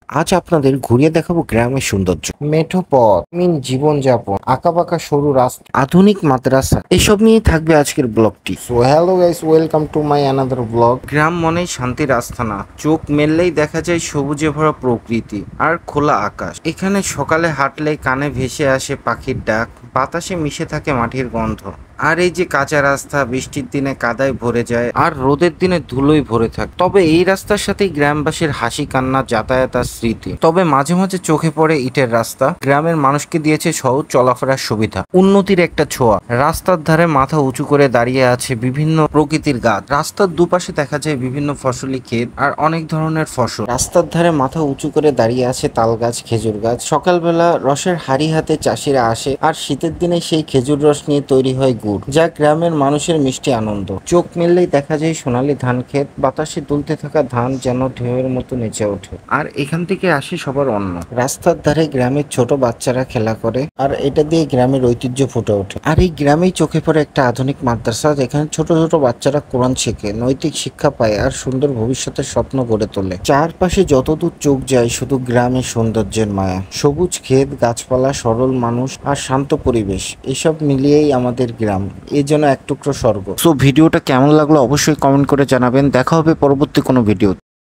আজ আপনাদের ঘুরিয়ে দেখাবো গ্রামের সৌন্দর্য, মেঠো পথ, জীবনযাপন, আঁকাবাঁকা সরু রাস্তা, আধুনিক মাদ্রাসা, এসব নিয়ে থাকবে আজকের ব্লগটি। So hello guys, welcome to my another ব্লগ। গ্রাম মনেই শান্তির আস্থানা, চোখ মেললেই দেখা যায় সবুজে ভরা প্রকৃতি আর খোলা আকাশ। এখানে সকালে হাঁটলে কানে ভেসে আসে পাখির ডাক, বাতাসে মিশে থাকে মাটির গন্ধ। আর এই যে কাঁচা রাস্তা বৃষ্টির দিনে কাদায় ভরে যায় আর রোদের দিনে ধুলোয় ভরে থাকে। তবে এই রাস্তার সাথেই গ্রামবাসীর হাসি কান্না, যাতায়াত আর স্মৃতি। তবে মাঝে মাঝে চোখে পড়ে ইটের রাস্তা। গ্রামের মানুষকে দিয়েছে সহজ চলাফেরার সুবিধা, উন্নতির একটা ছোঁয়া। রাস্তার ধারে মাথা উঁচু করে দাঁড়িয়ে আছে বিভিন্ন প্রকৃতির গাছ। রাস্তার দুপাশে দেখা যায় বিভিন্ন ফসলি ক্ষেত আর অনেক ধরনের ফসল। রাস্তার ধারে মাথা উঁচু করে দাঁড়িয়ে আছে তাল গাছ, খেজুর গাছ। সকালবেলা রসের হাড়ি হাতে চাষিরা আসে, আর শীতের দিনে সেই খেজুর রস নিয়ে তৈরি হয় গুড়, যা গ্রামের মানুষের মিষ্টি আনন্দ। চোখ মেললেই দেখা যায় সোনালী ধান ক্ষেত, বাতাসে দুলতে থাকা ধান যেন ঢেউয়ের মতো নেচে ওঠে। আর এখান থেকে আসে সবার অন্ন। রাস্তার ধারে গ্রামের ছোট বাচ্চারা খেলা করে, আর এটা দিয়ে গ্রামের ঐতিহ্য ফুটে ওঠে। আর এই গ্রামেই চোখে পড়ে একটা আধুনিক মাদ্রাসা, যেখানে ছোট ছোট বাচ্চারা কোরআন শেখে, নৈতিক শিক্ষা পায় আর সুন্দর ভবিষ্যতের স্বপ্ন গড়ে তোলে। চারপাশে যতদূর চোখ যায় শুধু গ্রামের সৌন্দর্যের মায়া। সবুজ ক্ষেত, গাছপালা, সরল মানুষ আর শান্ত পরিবেশ, এসব মিলিয়েই আমাদের গ্রাম এ যেন এক টুকরো স্বর্গ। সো ভিডিওটা কেমন লাগলো অবশ্যই কমেন্ট করে জানাবেন। দেখা হবে পরবর্তী কোনো ভিডিও।